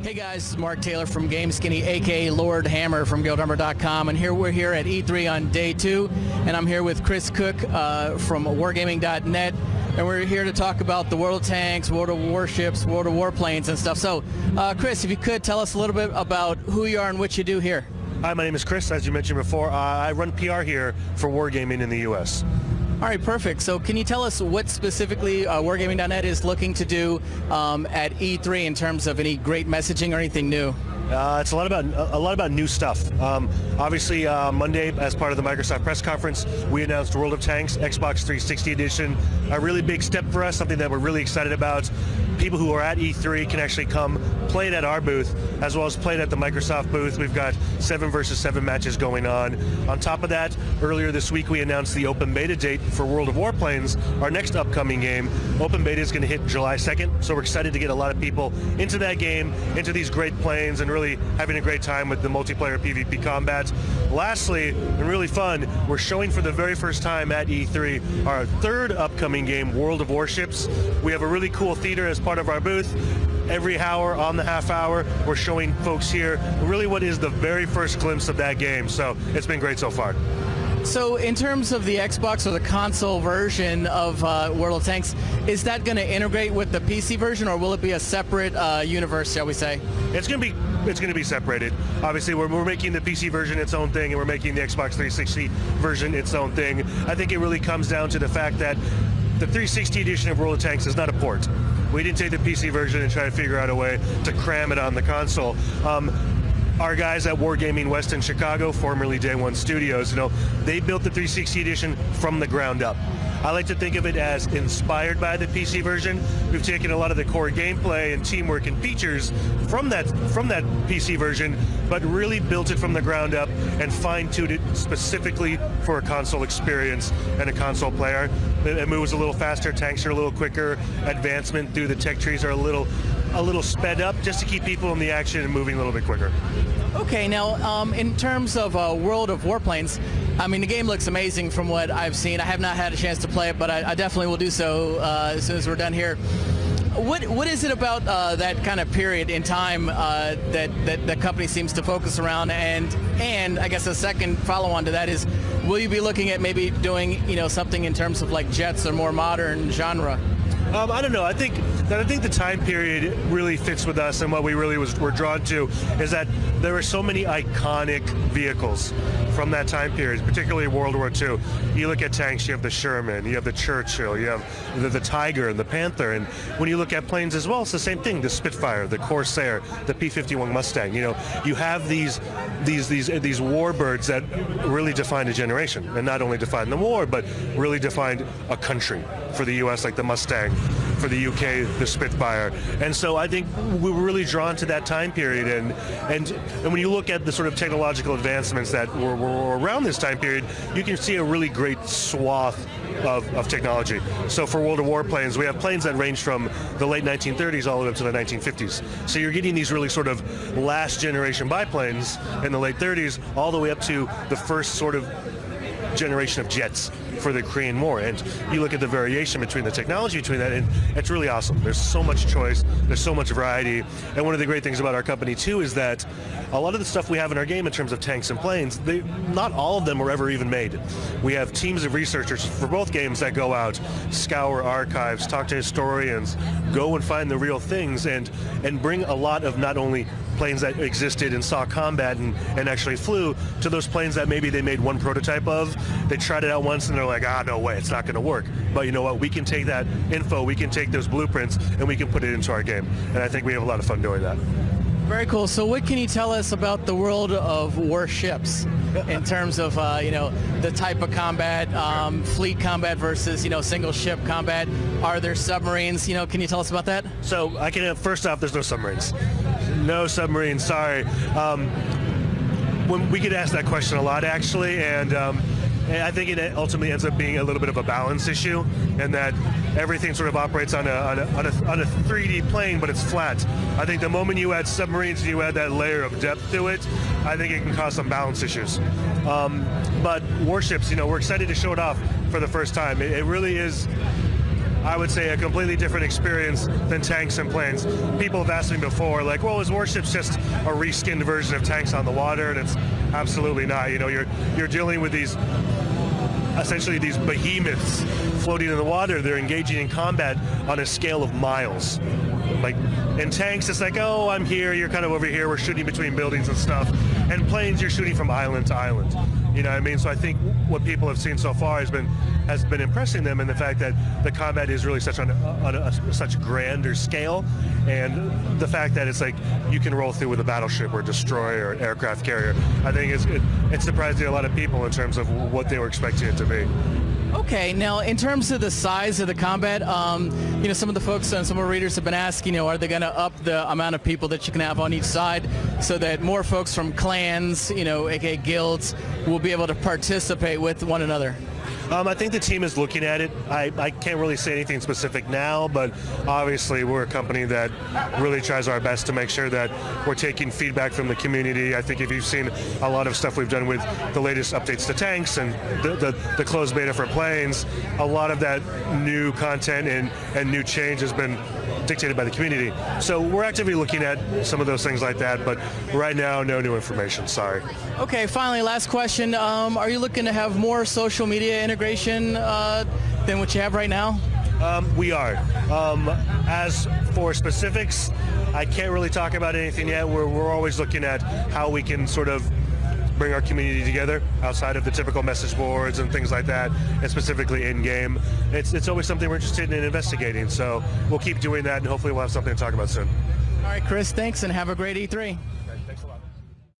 Hey guys, this is Mark Taylor from GameSkinny, aka Lord Hammer from GuildArmor.com, and we're here at E3 on day 2, and I'm here with Chris Cook from Wargaming.net, and we're here to talk about the World of Tanks, World of Warships, World of Warplanes and stuff. So, Chris, if you could tell us a little bit about who you are and what you do here. Hi, my name is Chris, as you mentioned before. I run PR here for Wargaming in the U.S. All right, perfect. So can you tell us what specifically Wargaming.net is looking to do at E3 in terms of any great messaging or anything new? It's a lot about new stuff. Obviously, Monday, as part of the Microsoft press conference, we announced World of Tanks Xbox 360 edition. A really big step for us, something that we're really excited about. People who are at E3 can actually come play it at our booth, as well as play it at the Microsoft booth. We've got 7 versus 7 matches going on. On top of that, earlier this week we announced the open beta date for World of Warplanes, our next upcoming game. Open beta is going to hit July 2nd, so we're excited to get a lot of people into that game, into these great planes, and really having a great time with the multiplayer PvP combat. Lastly, and really fun, we're showing for the very first time at E3 our third upcoming game, World of Warships. We have a really cool theater as part of our booth. Every hour, on the half hour, we're showing folks here really what is the very first glimpse of that game. So it's been great so far. So in terms of the Xbox or the console version of World of Tanks, is that going to integrate with the PC version, or will it be a separate universe, shall we say? It's going to be separated. Obviously, we're making the PC version its own thing, and we're making the Xbox 360 version its own thing. I think it really comes down to the fact that the 360 edition of World of Tanks is not a port. We didn't take the PC version and try to figure out a way to cram it on the console. Our guys at Wargaming West in Chicago, formerly Day One Studios, they built the 360 edition from the ground up. I like to think of it as inspired by the PC version. We've taken a lot of the core gameplay and teamwork and features from that PC version, but really built it from the ground up and fine-tuned it specifically for a console experience and a console player. It moves a little faster, tanks are a little quicker, advancement through the tech trees are a little sped up, just to keep people in the action and moving a little bit quicker. Okay, now in terms of World of Warplanes, I mean, the game looks amazing from what I've seen. I have not had a chance to play it, but I definitely will do so as soon as we're done here. What is it about that kind of period in time that the company seems to focus around? And I guess a second follow-on to that is, will you be looking at maybe doing something in terms of like jets or more modern genre? I don't know. I think the time period really fits with us, and what we really were drawn to is that there were so many iconic vehicles from that time period, particularly World War II. You look at tanks, you have the Sherman, you have the Churchill, you have the Tiger and the Panther, and when you look at planes as well, it's the same thing. The Spitfire, the Corsair, the P-51 Mustang. You have these warbirds that really defined a generation, and not only defined the war, but really defined a country. For the U.S., like the Mustang, for the U.K., the Spitfire. And so I think we were really drawn to that time period, and when you look at the sort of technological advancements that were around this time period, you can see a really great swath of technology. So for World of Warplanes, we have planes that range from the late 1930s all the way up to the 1950s. So you're getting these really sort of last generation biplanes in the late 30s, all the way up to the first sort of generation of jets for the Korean War. And you look at the variation between the technology between that, and it's really awesome. There's so much choice, there's so much variety, and one of the great things about our company too is that a lot of the stuff we have in our game in terms of tanks and planes, not all of them were ever even made. We have teams of researchers for both games that go out, scour archives, talk to historians, go and find the real things, and bring a lot of not only planes that existed and saw combat and actually flew, to those planes that maybe they made one prototype of, they tried it out once and they're like, no way, it's not going to work. But you know what, we can take that info, we can take those blueprints, and we can put it into our game. And I think we have a lot of fun doing that. Very cool. So what can you tell us about the World of Warships in terms of, the type of combat, fleet combat versus, single ship combat? Are there submarines? Can you tell us about that? So first off, there's no submarines. No submarines, sorry. When we get asked that question a lot, actually, and I think it ultimately ends up being a little bit of a balance issue, and that everything sort of operates on a 3D plane, but it's flat. I think the moment you add submarines and you add that layer of depth to it, I think it can cause some balance issues. But warships, we're excited to show it off for the first time. It really is. I would say, a completely different experience than tanks and planes. People have asked me before, like, well, is warships just a reskinned version of tanks on the water? And it's absolutely not. You know, you're dealing with these, essentially these behemoths floating in the water. They're engaging in combat on a scale of miles. Like in tanks, it's like, oh, I'm here, you're kind of over here, we're shooting between buildings and stuff. And planes, you're shooting from island to island. You know what I mean? So I think what people have seen so far has been impressing them in the fact that the combat is really such on a such grander scale, and the fact that it's like you can roll through with a battleship or a destroyer or an aircraft carrier. I think it's surprising a lot of people in terms of what they were expecting it to be. Okay, now in terms of the size of the combat, you know, some of the folks and some of our readers have been asking, you know, are they going to up the amount of people that you can have on each side so that more folks from clans, you know, aka guilds, will be able to participate with one another? I think the team is looking at it. I can't really say anything specific now, but obviously we're a company that really tries our best to make sure that we're taking feedback from the community. I think if you've seen a lot of stuff we've done with the latest updates to tanks and the closed beta for planes, a lot of that new content and new change has been dictated by the community. So we're actively looking at some of those things like that, but right now, no new information, sorry. Okay, finally, last question. Are you looking to have more social media integration than what you have right now? We are. As for specifics, I can't really talk about anything yet. We're always looking at how we can sort of bring our community together outside of the typical message boards and things like that, and specifically in-game. It's always something we're interested in investigating, so we'll keep doing that, and hopefully we'll have something to talk about soon. All right, Chris, thanks, and have a great E3.